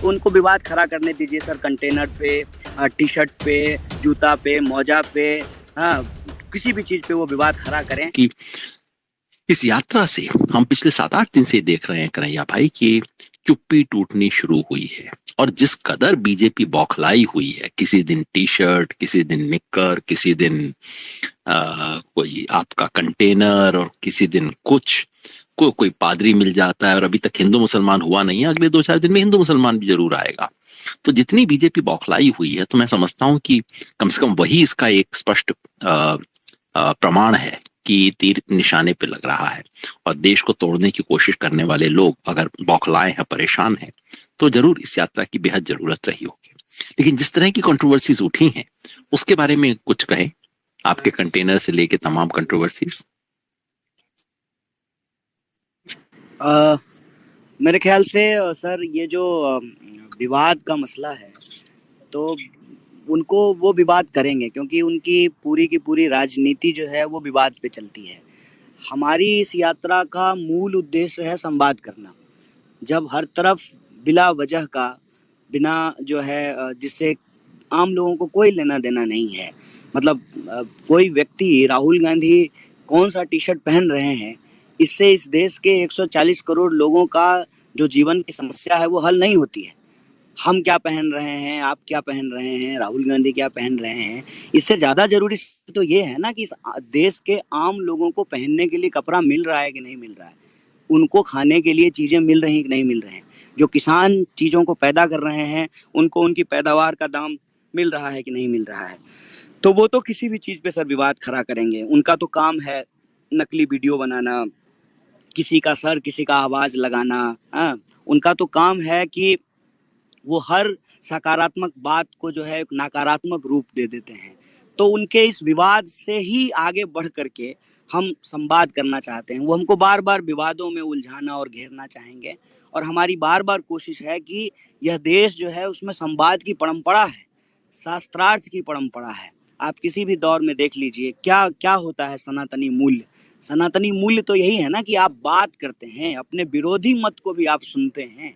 तो उनको विवाद खड़ा करने दीजिए सर, कंटेनर पे, टी शर्ट पे, जूता पे, मोजा पे, हाँ, किसी भी चीज पे वो विवाद खड़ा करें। कि इस यात्रा से हम पिछले 7-8 दिन से देख रहे हैं कन्हैया भाई कि चुप्पी टूटनी शुरू हुई है, और जिस कदर बीजेपी बौखलाई हुई है, किसी दिन टी शर्ट, किसी दिन निक्कर, किसी दिन कोई आपका कंटेनर, और किसी दिन कुछ कोई पादरी मिल जाता है, और अभी तक हिंदू मुसलमान हुआ नहीं है, अगले 2-4 दिन में हिंदू मुसलमान भी जरूर आएगा। तो जितनी बीजेपी बौखलाई हुई है, तो मैं समझता हूं कि कम से कम वही इसका एक स्पष्ट प्रमाण है कि तीर निशाने पे लग रहा है, और देश को तोड़ने की कोशिश करने वाले लोग अगर बौखलाए हैं, परेशान हैं, तो जरूर इस यात्रा की बेहद जरूरत रही होगी। लेकिन जिस तरह की कंट्रोवर्सीज उठी हैं, उसके बारे में कुछ कहें, आपके कंटेनर से लेके तमाम कंट्रोवर्सीज। मेरे ख्याल से सर ये जो विवाद का मसला है, तो उनको वो विवाद करेंगे क्योंकि उनकी पूरी की पूरी राजनीति जो है वो विवाद पे चलती है। हमारी इस यात्रा का मूल उद्देश्य है संवाद करना। जब हर तरफ बिला वजह का, बिना जो है जिससे आम लोगों को कोई लेना देना नहीं है, मतलब कोई व्यक्ति, राहुल गांधी कौन सा टी शर्ट पहन रहे हैं, इससे इस देश के 140 करोड़ लोगों का जो जीवन की समस्या है वो हल नहीं होती है। हम क्या पहन रहे हैं, आप क्या पहन रहे हैं, राहुल गांधी क्या पहन रहे हैं, इससे ज़्यादा ज़रूरी तो ये है ना कि इस देश के आम लोगों को पहनने के लिए कपड़ा मिल रहा है कि नहीं मिल रहा है, उनको खाने के लिए चीज़ें मिल रही हैं कि नहीं मिल रहे हैं, जो किसान चीज़ों को पैदा कर रहे हैं उनको उनकी पैदावार का दाम मिल रहा है कि नहीं मिल रहा है। तो वो तो किसी भी चीज़ पे सर विवाद खड़ा करेंगे। उनका तो काम है नकली वीडियो बनाना, किसी का सर, किसी का आवाज़ लगाना। हाँ, उनका तो काम है कि वो हर सकारात्मक बात को जो है एक नकारात्मक रूप दे देते हैं। तो उनके इस विवाद से ही आगे बढ़ करके हम संवाद करना चाहते हैं। वो हमको बार बार विवादों में उलझाना और घेरना चाहेंगे, और हमारी बार बार कोशिश है कि यह देश जो है उसमें संवाद की परंपरा है, शास्त्रार्थ की परंपरा है। आप किसी भी दौर में देख लीजिए क्या क्या होता है सनातनी मूल्य। सनातनी मूल्य तो यही है ना कि आप बात करते हैं, अपने विरोधी मत को भी आप सुनते हैं।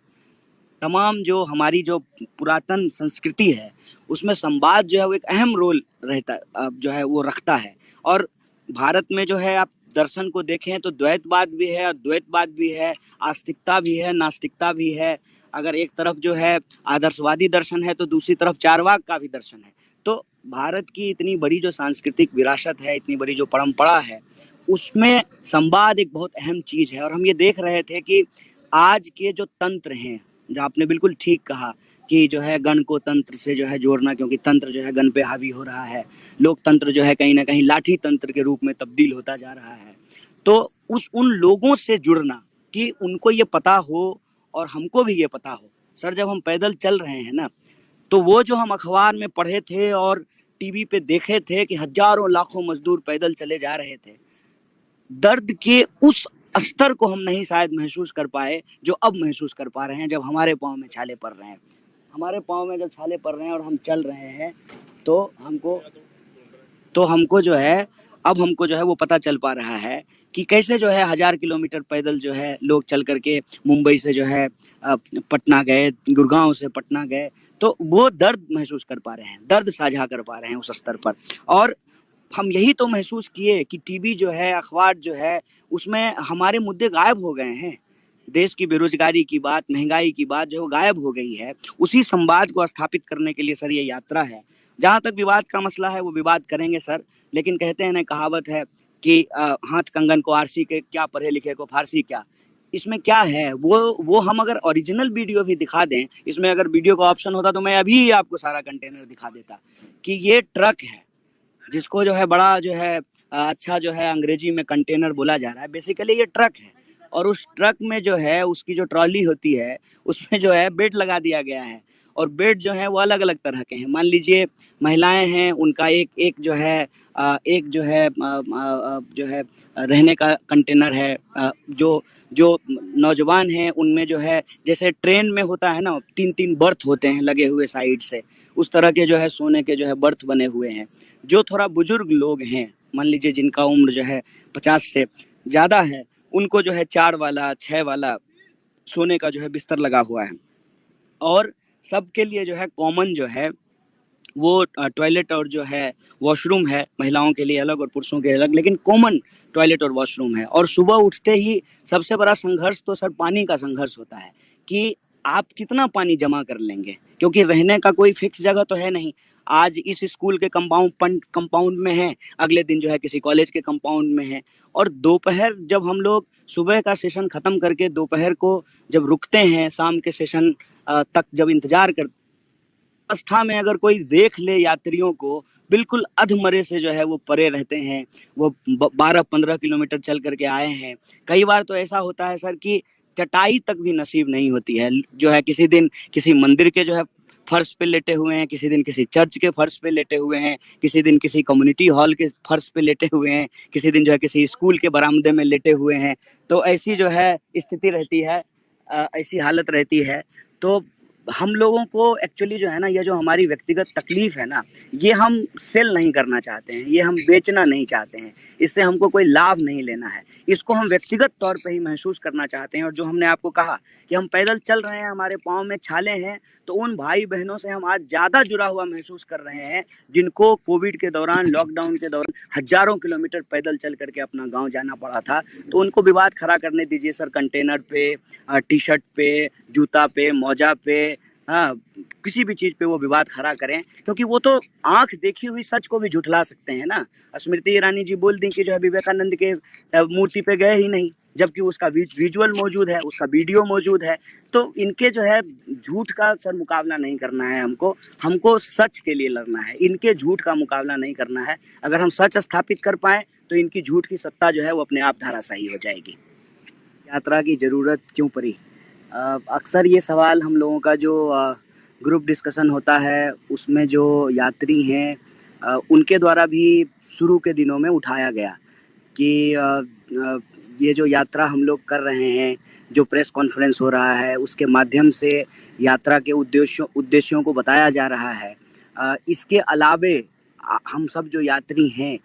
तमाम जो हमारी जो पुरातन संस्कृति है उसमें संवाद जो है वो एक अहम रोल रहता है, जो है वो रखता है। और भारत में जो है आप दर्शन को देखें तो द्वैतवाद भी है, अद्वैतवाद भी है, आस्तिकता भी है, नास्तिकता भी है। अगर एक तरफ जो है आदर्शवादी दर्शन है तो दूसरी तरफ चारवाक का भी दर्शन है। तो भारत की इतनी बड़ी जो सांस्कृतिक विरासत है, इतनी बड़ी जो परंपरा है, उसमें संवाद एक बहुत अहम चीज़ है। और हम ये देख रहे थे कि आज के जो तंत्र हैं, जो आपने बिल्कुल ठीक कहा कि जो है गण को तंत्र से जो है जोड़ना, क्योंकि तंत्र जो है गण पे हावी हो रहा है, लोकतंत्र जो है कहीं ना कहीं लाठी तंत्र के रूप में तब्दील होता जा रहा है। तो उन लोगों से जुड़ना कि उनको ये पता हो और हमको भी ये पता हो। सर जब हम पैदल चल रहे हैं ना, तो वो जो हम अखबार में पढ़े थे और टीवी पे देखे थे कि हजारों लाखों मजदूर पैदल चले जा रहे थे, दर्द के उस स्तर को हम नहीं शायद महसूस कर पाए जो अब महसूस कर पा रहे हैं जब हमारे पाँव में छाले पड़ रहे हैं। हमारे पाँव में जब छाले पड़ रहे हैं और हम चल रहे हैं, तो हमको जो है, अब हमको जो है वो पता चल पा रहा है कि कैसे जो है 1000 किलोमीटर पैदल जो है लोग चल करके मुंबई से जो है पटना गए, गुड़गांव से पटना गए। तो वो दर्द महसूस कर पा रहे हैं, दर्द साझा कर पा रहे हैं उस स्तर पर। और हम यही तो महसूस किए कि टीवी जो है, अखबार जो है, उसमें हमारे मुद्दे गायब हो गए हैं। देश की बेरोजगारी की बात, महंगाई की बात जो गायब हो गई है, उसी संवाद को स्थापित करने के लिए सर ये यात्रा है। जहाँ तक विवाद का मसला है वो विवाद करेंगे सर, लेकिन कहते हैं ना, कहावत है कि हाथ कंगन को आरसी के क्या, पढ़े लिखे को फारसी क्या। इसमें क्या है, वो हम अगर ओरिजिनल वीडियो भी दिखा दें, इसमें अगर वीडियो का ऑप्शन होता तो मैं अभी आपको सारा कंटेनर दिखा देता कि ये ट्रक है जिसको जो है बड़ा जो है अच्छा जो है अंग्रेजी में कंटेनर बोला जा रहा है। बेसिकली ये ट्रक है, और उस ट्रक में जो है उसकी जो ट्रॉली होती है उसमें जो है बेड लगा दिया गया है, और बेड जो है वो अलग अलग तरह के हैं। मान लीजिए महिलाएं हैं, उनका एक जो है एक जो है रहने का कंटेनर है। जो जो नौजवान हैं उनमें जो है जैसे ट्रेन में होता है ना, 3-3 बर्थ होते हैं लगे हुए साइड से, उस तरह के जो है सोने के जो है बर्थ बने हुए हैं। जो थोड़ा बुजुर्ग लोग हैं, मान लीजिए जिनका उम्र जो है 50 से ज़्यादा है, उनको जो है 4 वाला 6 वाला सोने का जो है बिस्तर लगा हुआ है। और सबके लिए जो है कॉमन जो है वो टॉयलेट और जो है वॉशरूम है, महिलाओं के लिए अलग और पुरुषों के लिए अलग, लेकिन कॉमन टॉयलेट और वॉशरूम है। और सुबह उठते ही सबसे बड़ा संघर्ष तो सर पानी का संघर्ष होता है कि आप कितना पानी जमा कर लेंगे, क्योंकि रहने का कोई फिक्स जगह तो है नहीं। आज इस स्कूल के कंपाउंड में है, अगले दिन जो है किसी कॉलेज के कंपाउंड में है। और दोपहर जब हम लोग सुबह का सेशन खत्म करके दोपहर को जब रुकते हैं, शाम के सेशन तक जब इंतजार करते अवस्था में अगर कोई देख ले यात्रियों को, बिल्कुल अधमरे से जो है वो परे रहते हैं। वो 12-15 किलोमीटर चल करके आए हैं। कई बार तो ऐसा होता है सर कि चटाई तक भी नसीब नहीं होती है। जो है किसी दिन किसी मंदिर के जो है फर्श पे लेटे हुए हैं, किसी दिन किसी चर्च के फर्श पे लेटे हुए हैं, किसी दिन किसी कम्युनिटी हॉल के फर्श पे लेटे हुए हैं, किसी दिन जो है किसी स्कूल के बरामदे में लेटे हुए हैं। तो ऐसी जो है स्थिति रहती है, ऐसी हालत रहती है। तो हम लोगों को एक्चुअली जो है ना, ये जो हमारी व्यक्तिगत तकलीफ है ना, ये हम सेल नहीं करना चाहते हैं, ये हम बेचना नहीं चाहते हैं, इससे हमको कोई लाभ नहीं लेना है। इसको हम व्यक्तिगत तौर पे ही महसूस करना चाहते हैं। और जो हमने आपको कहा कि हम पैदल चल रहे हैं, हमारे पाँव में छाले हैं, तो उन भाई बहनों से हम आज ज़्यादा जुड़ा हुआ महसूस कर रहे हैं, जिनको कोविड के दौरान, लॉकडाउन के दौरान हज़ारों किलोमीटर पैदल चल करके अपना गाँव जाना पड़ा था। तो उनको विवाद खड़ा करने दीजिए सर, कंटेनर पे, टी शर्ट पे, जूता पे, मोजा पे, हाँ, किसी भी चीज़ पे वो विवाद खड़ा करें, क्योंकि वो तो आंख देखी हुई सच को भी झुठला सकते हैं ना। स्मृति ईरानी जी बोल दी कि जो है विवेकानंद के मूर्ति पे गए ही नहीं, जबकि उसका विजुअल मौजूद है, उसका वीडियो मौजूद है। तो इनके जो है झूठ का सर मुकाबला नहीं करना है हमको, हमको सच के लिए लड़ना है, इनके झूठ का मुकाबला नहीं करना है। अगर हम सच स्थापित कर पाएँ तो इनकी झूठ की सत्ता जो है वो अपने आप धराशायी हो जाएगी। यात्रा की ज़रूरत क्यों पड़ी? अक्सर ये सवाल हम लोगों का जो ग्रुप डिस्कशन होता है, उसमें जो यात्री हैं उनके द्वारा भी शुरू के दिनों में उठाया गया कि ये जो यात्रा हम लोग कर रहे हैं, जो प्रेस कॉन्फ्रेंस हो रहा है, उसके माध्यम से यात्रा के उद्देश्यों को बताया जा रहा है। इसके अलावे हम सब जो यात्री हैं,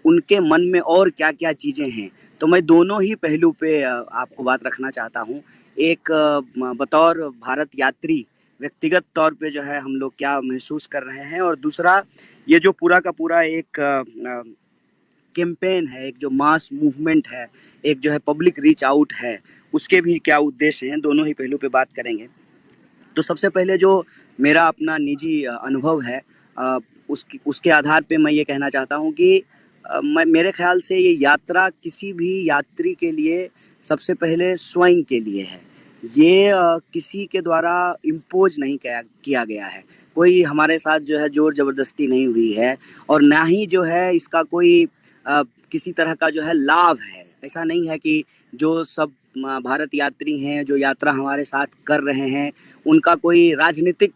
उनके मन में और क्या-क्या चीज़ें हैं। तो मैं दोनों ही पहलू पे आपको बात रखना चाहता हूँ। एक बतौर भारत यात्री व्यक्तिगत तौर पे जो है हम लोग क्या महसूस कर रहे हैं, और दूसरा ये जो पूरा का पूरा एक कैंपेन है, एक जो मास मूवमेंट है, एक जो है पब्लिक रीच आउट है, उसके भी क्या उद्देश्य हैं, दोनों ही पहलू पे बात करेंगे। तो सबसे पहले जो मेरा अपना निजी अनुभव है, उसके आधार पे मैं ये कहना चाहता हूँ कि मेरे ख्याल से ये यात्रा किसी भी यात्री के लिए सबसे पहले स्वयं के लिए है। ये किसी के द्वारा इम्पोज नहीं किया गया है। कोई हमारे साथ जो है ज़ोर ज़बरदस्ती नहीं हुई है, और ना ही जो है इसका कोई किसी तरह का जो है लाभ है। ऐसा नहीं है कि जो सब भारत यात्री हैं, जो यात्रा हमारे साथ कर रहे हैं, उनका कोई राजनीतिक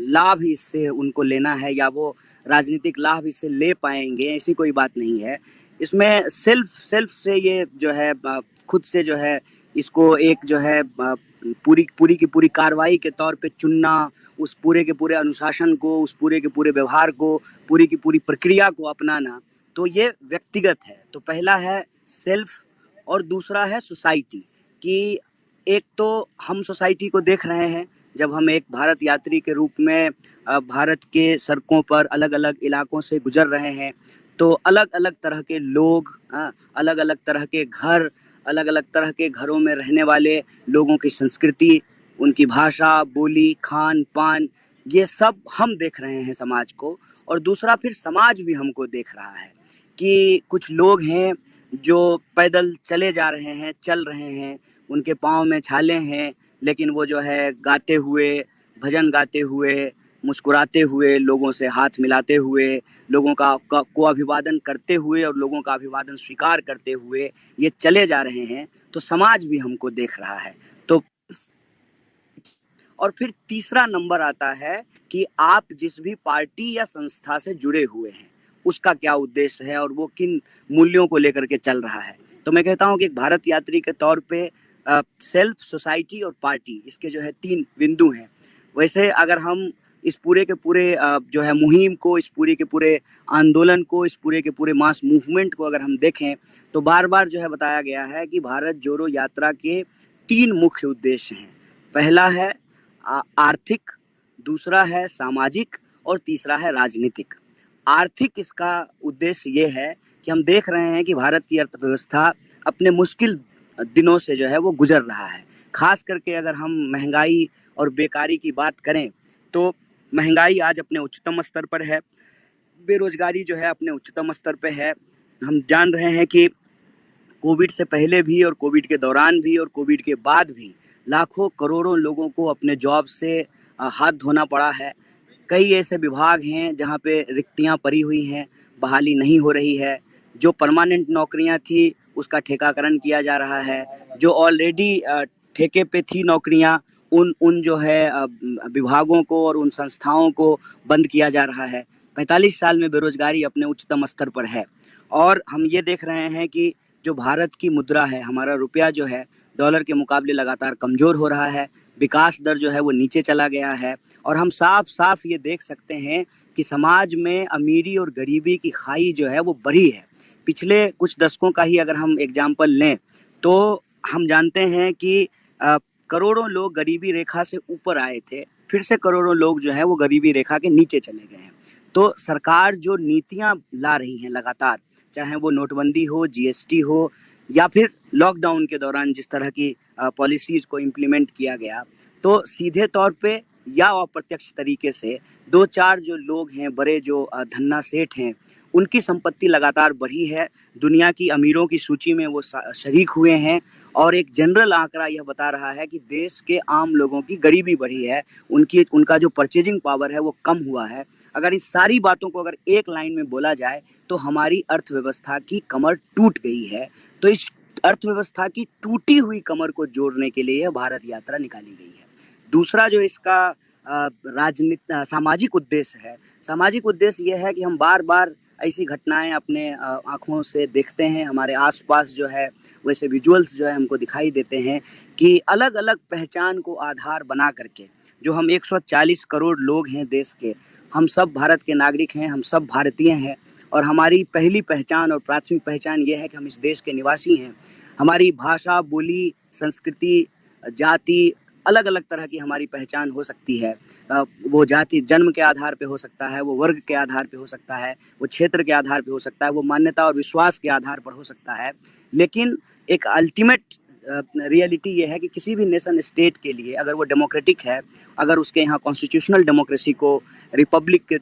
लाभ इससे उनको लेना है, या वो राजनीतिक लाभ इससे ले पाएँगे, ऐसी कोई बात नहीं है। इसमें सेल्फ से ये जो है खुद से जो है इसको एक जो है पूरी की पूरी कार्रवाई के तौर पे चुनना, उस पूरे के पूरे अनुशासन को, उस पूरे के पूरे व्यवहार को, पूरी की पूरी प्रक्रिया को अपनाना, तो ये व्यक्तिगत है। तो पहला है सेल्फ, और दूसरा है सोसाइटी। कि एक तो हम सोसाइटी को देख रहे हैं, जब हम एक भारत यात्री के रूप में भारत के सड़कों पर अलग-अलग इलाकों से गुजर रहे हैं, तो अलग-अलग तरह के लोग, अलग-अलग तरह के घर, अलग-अलग तरह के घरों में रहने वाले लोगों की संस्कृति, उनकी भाषा, बोली, खान-पान, ये सब हम देख रहे हैं समाज को। और दूसरा फिर समाज भी हमको देख रहा है कि कुछ लोग हैं जो पैदल चले जा रहे हैं, चल रहे हैं, उनके पाँव में छाले हैं, लेकिन वो जो है गाते हुए, भजन गाते हुए, मुस्कुराते हुए, लोगों से हाथ मिलाते हुए, लोगों को अभिवादन करते हुए और लोगों का अभिवादन स्वीकार करते हुए ये चले जा रहे हैं। तो समाज भी हमको देख रहा है। तो और फिर तीसरा नंबर आता है कि आप जिस भी पार्टी या संस्था से जुड़े हुए हैं, उसका क्या उद्देश्य है और वो किन मूल्यों को लेकर के चल रहा है। तो मैं कहता हूँ कि एक भारत यात्री के तौर पे सेल्फ, सोसाइटी और पार्टी, इसके जो है 3 बिंदु हैं। वैसे अगर हम इस पूरे के पूरे जो है मुहिम को, इस पूरे के पूरे आंदोलन को, इस पूरे के पूरे मास मूवमेंट को अगर हम देखें, तो बार-बार जो है बताया गया है कि भारत जोड़ो यात्रा के 3 मुख्य उद्देश्य हैं। पहला है आर्थिक, दूसरा है सामाजिक और तीसरा है राजनीतिक। आर्थिक इसका उद्देश्य ये है कि हम देख रहे हैं कि भारत की अर्थव्यवस्था अपने मुश्किल दिनों से जो है वो गुजर रहा है। खास करके अगर हम महंगाई और बेकारी की बात करें तो महंगाई आज अपने उच्चतम स्तर पर है, बेरोजगारी जो है अपने उच्चतम स्तर पे है। हम जान रहे हैं कि कोविड से पहले भी और कोविड के दौरान भी और कोविड के बाद भी लाखों करोड़ों लोगों को अपने जॉब से हाथ धोना पड़ा है। कई ऐसे विभाग हैं जहाँ पे रिक्तियाँ पड़ी हुई हैं, बहाली नहीं हो रही है। जो परमानेंट नौकरियाँ थी उसका ठेकाकरण किया जा रहा है। जो ऑलरेडी ठेके पे थी नौकरियाँ उन उन जो है विभागों को और उन संस्थाओं को बंद किया जा रहा है। 45 साल में बेरोजगारी अपने उच्चतम स्तर पर है और हम ये देख रहे हैं कि जो भारत की मुद्रा है, हमारा रुपया जो है डॉलर के मुकाबले लगातार कमज़ोर हो रहा है। विकास दर जो है वो नीचे चला गया है और हम साफ साफ ये देख सकते हैं कि समाज में अमीरी और गरीबी की खाई जो है वो बढ़ी है। पिछले कुछ दशकों का ही अगर हम एग्जाम्पल लें तो हम जानते हैं कि करोड़ों लोग गरीबी रेखा से ऊपर आए थे, फिर से करोड़ों लोग जो है वो गरीबी रेखा के नीचे चले गए हैं। तो सरकार जो नीतियां ला रही हैं लगातार, चाहे वो नोटबंदी हो, जीएसटी हो या फिर लॉकडाउन के दौरान जिस तरह की पॉलिसीज को इम्प्लीमेंट किया गया, तो सीधे तौर पे या अप्रत्यक्ष तरीके से दो चार जो लोग हैं, बड़े जो धन्ना सेठ हैं, उनकी संपत्ति लगातार बढ़ी है। दुनिया की अमीरों की सूची में वो शरीक हुए हैं और एक जनरल आंकड़ा यह बता रहा है कि देश के आम लोगों की गरीबी बढ़ी है, उनका जो परचेजिंग पावर है वो कम हुआ है। अगर इस सारी बातों को अगर एक लाइन में बोला जाए तो हमारी अर्थव्यवस्था की कमर टूट गई है। तो इस अर्थव्यवस्था की टूटी हुई कमर को जोड़ने के लिए भारत यात्रा निकाली गई है। दूसरा जो इसका सामाजिक उद्देश्य है, सामाजिक उद्देश्य यह है कि हम बार बार ऐसी घटनाएं अपने आँखों से देखते हैं, हमारे आसपास जो है वैसे विजुअल्स जो है हमको दिखाई देते हैं कि अलग अलग पहचान को आधार बना करके जो हम 140 करोड़ लोग हैं देश के, हम सब भारत के नागरिक हैं, हम सब भारतीय हैं और हमारी पहली पहचान और प्राथमिक पहचान ये है कि हम इस देश के निवासी हैं। हमारी भाषा, बोली, संस्कृति, जाति, अलग अलग तरह की हमारी पहचान हो सकती है। वो जाति जन्म के आधार पे हो सकता है, वो वर्ग के आधार पे हो सकता है, वो क्षेत्र के आधार पे हो सकता है, वो मान्यता और विश्वास के आधार पर हो सकता है। लेकिन एक अल्टीमेट रियलिटी ये है कि किसी भी नेशन स्टेट के लिए अगर वो डेमोक्रेटिक है, अगर उसके यहाँ कॉन्स्टिट्यूशनल डेमोक्रेसी को रिपब्लिक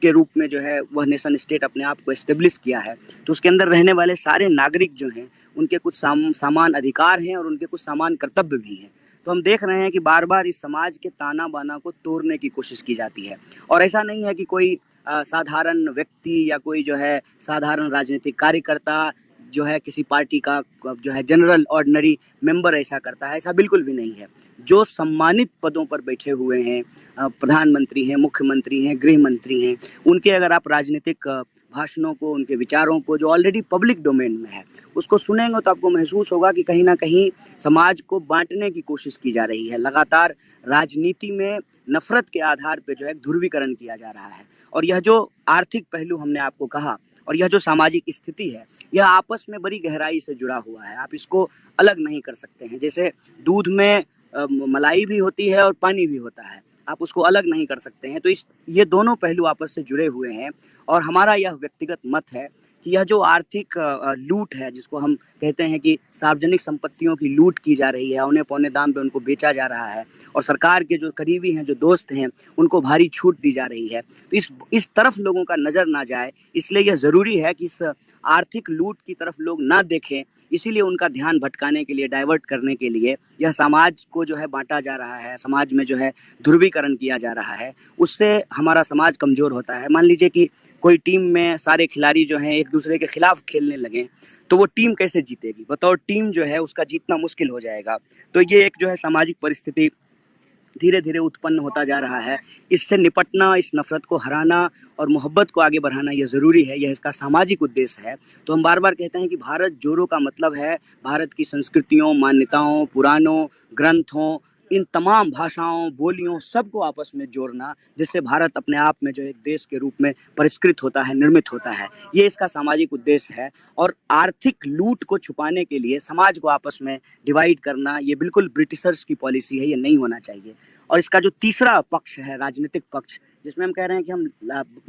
के रूप में जो है वह नेशन स्टेट अपने आप को एस्टेब्लिश किया है, तो उसके अंदर रहने वाले सारे नागरिक जो हैं उनके कुछ समान अधिकार हैं और उनके कुछ समान कर्तव्य भी हैं। तो हम देख रहे हैं कि बार बार इस समाज के ताना बाना को तोड़ने की कोशिश की जाती है और ऐसा नहीं है कि कोई साधारण व्यक्ति या कोई जो है साधारण राजनीतिक कार्यकर्ता जो है किसी पार्टी का जो है जनरल ऑर्डिनरी मेंबर ऐसा करता है, ऐसा बिल्कुल भी नहीं है। जो सम्मानित पदों पर बैठे हुए हैं, प्रधानमंत्री हैं, मुख्यमंत्री हैं, गृह मंत्री हैं, उनके अगर आप राजनीतिक भाषणों को, उनके विचारों को जो ऑलरेडी पब्लिक डोमेन में है उसको सुनेंगे तो आपको महसूस होगा कि कहीं ना कहीं समाज को बांटने की कोशिश की जा रही है। लगातार राजनीति में नफरत के आधार पर जो है ध्रुवीकरण किया जा रहा है और यह जो आर्थिक पहलू हमने आपको कहा और यह जो सामाजिक स्थिति है, यह आपस में बड़ी गहराई से जुड़ा हुआ है। आप इसको अलग नहीं कर सकते हैं। जैसे दूध में मलाई भी होती है और पानी भी होता है, आप उसको अलग नहीं कर सकते हैं। तो ये दोनों पहलू आपस से जुड़े हुए हैं और हमारा यह व्यक्तिगत मत है कि यह जो आर्थिक लूट है, जिसको हम कहते हैं कि सार्वजनिक संपत्तियों की लूट की जा रही है, औने पौने दाम पे उनको बेचा जा रहा है और सरकार के जो करीबी हैं, जो दोस्त हैं, उनको भारी छूट दी जा रही है। तो इस तरफ लोगों का नज़र ना जाए, इसलिए यह ज़रूरी है कि इस आर्थिक लूट की तरफ लोग ना देखें। इसीलिए उनका ध्यान भटकाने के लिए, डाइवर्ट करने के लिए यह समाज को जो है बांटा जा रहा है, समाज में जो है ध्रुवीकरण किया जा रहा है। उससे हमारा समाज कमज़ोर होता है। मान लीजिए कि कोई टीम में सारे खिलाड़ी जो हैं एक दूसरे के खिलाफ खेलने लगें, तो वो टीम कैसे जीतेगी? बतौर टीम जो है उसका जीतना मुश्किल हो जाएगा। तो ये एक जो है सामाजिक परिस्थिति धीरे धीरे उत्पन्न होता जा रहा है। इससे निपटना, इस नफरत को हराना और मोहब्बत को आगे बढ़ाना ये ज़रूरी है, यह इसका सामाजिक उद्देश्य है। तो हम बार बार कहते हैं कि भारत जोड़ो का मतलब है भारत की संस्कृतियों, मान्यताओं, पुराणों, ग्रंथों, इन तमाम भाषाओं, बोलियों सबको आपस में जोड़ना, जिससे भारत अपने आप में जो एक देश के रूप में परिष्कृत होता है, निर्मित होता है। ये इसका सामाजिक उद्देश्य है और आर्थिक लूट को छुपाने के लिए समाज को आपस में डिवाइड करना, ये बिल्कुल ब्रिटिशर्स की पॉलिसी है, ये नहीं होना चाहिए। और इसका जो तीसरा पक्ष है, राजनीतिक पक्ष, जिसमें हम कह रहे हैं कि हम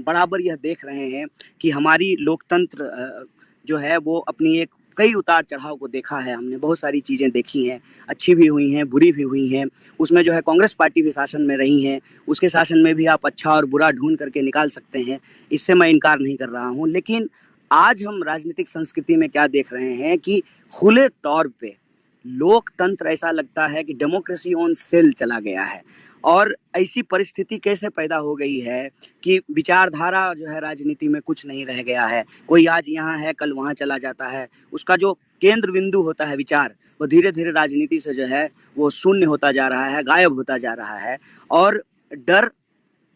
बराबर यह देख रहे हैं कि हमारी लोकतंत्र जो है वो अपनी एक कई उतार चढ़ाव को देखा है हमने, बहुत सारी चीज़ें देखी हैं, अच्छी भी हुई हैं, बुरी भी हुई हैं। उसमें जो है कांग्रेस पार्टी भी शासन में रही है, उसके शासन में भी आप अच्छा और बुरा ढूंढ करके निकाल सकते हैं, इससे मैं इनकार नहीं कर रहा हूँ। लेकिन आज हम राजनीतिक संस्कृति में क्या देख रहे हैं कि खुले तौर पे लोकतंत्र ऐसा लगता है कि डेमोक्रेसी ऑन सेल चला गया है। और ऐसी परिस्थिति कैसे पैदा हो गई है कि विचारधारा जो है राजनीति में कुछ नहीं रह गया है, कोई आज यहाँ है कल वहाँ चला जाता है, उसका जो केंद्र बिंदु होता है विचार, वो धीरे धीरे राजनीति से जो है वो शून्य होता जा रहा है, गायब होता जा रहा है। और डर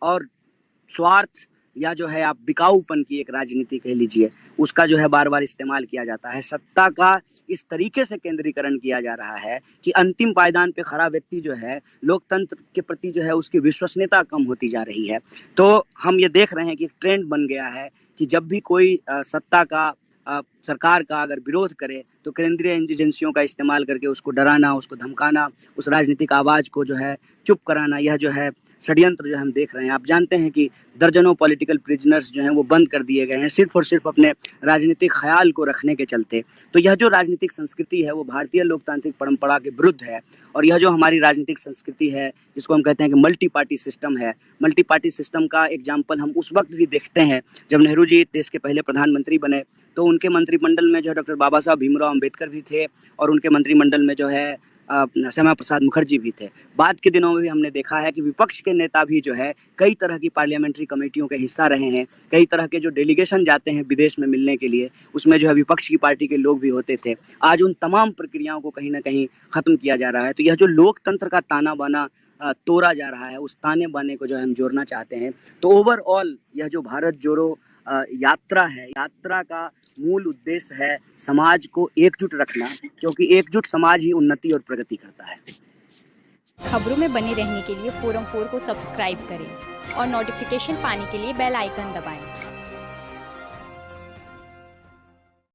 और स्वार्थ या जो है आप बिकाऊपन की एक राजनीति कह लीजिए, उसका जो है बार बार इस्तेमाल किया जाता है। सत्ता का इस तरीके से केंद्रीकरण किया जा रहा है कि अंतिम पायदान पे खड़ा व्यक्ति जो है लोकतंत्र के प्रति जो है उसकी विश्वसनीयता कम होती जा रही है। तो हम ये देख रहे हैं कि एक ट्रेंड बन गया है कि जब भी कोई सत्ता का सरकार का अगर विरोध करे तो केंद्रीय एजेंसियों का इस्तेमाल करके उसको डराना, उसको धमकाना, उस राजनीतिक आवाज़ को जो है चुप कराना, यह जो है षड्यंत्र जो हम देख रहे हैं। आप जानते हैं कि दर्जनों पॉलिटिकल प्रिजनर्स जो हैं वो बंद कर दिए गए हैं सिर्फ और सिर्फ अपने राजनीतिक ख्याल को रखने के चलते। तो यह जो राजनीतिक संस्कृति है वो भारतीय लोकतांत्रिक परंपरा के विरुद्ध है। और यह जो हमारी राजनीतिक संस्कृति है जिसको हम कहते हैं कि मल्टी पार्टी सिस्टम है, मल्टी पार्टी सिस्टम का एग्जाम्पल हम उस वक्त भी देखते हैं जब नेहरू जी देश के पहले प्रधानमंत्री बने तो उनके मंत्रिमंडल में जो है डॉक्टर बाबा साहब भीमराव अम्बेडकर भी थे और उनके मंत्रिमंडल में जो है श्यामा प्रसाद मुखर्जी भी थे। बाद के दिनों में भी हमने देखा है कि विपक्ष के नेता भी जो है कई तरह की पार्लियामेंट्री कमेटियों के हिस्सा रहे हैं, कई तरह के जो डेलीगेशन जाते हैं विदेश में मिलने के लिए उसमें जो है विपक्ष की पार्टी के लोग भी होते थे। आज उन तमाम प्रक्रियाओं को कहीं ना कहीं ख़त्म किया जा रहा है। तो यह जो लोकतंत्र का ताना बाना तोड़ा जा रहा है, उस ताने बाने को जो है हम जोड़ना चाहते हैं। तो ओवरऑल यह जो भारत जोड़ो यात्रा है, यात्रा का मूल उद्देश्य है समाज को एकजुट रखना, क्योंकि एकजुट समाज ही उन्नति और प्रगति करता है। खबरों में बने रहने के लिए फोरम 4 को सब्सक्राइब करें और नोटिफिकेशन पाने के लिए बेल आइकन दबाएं।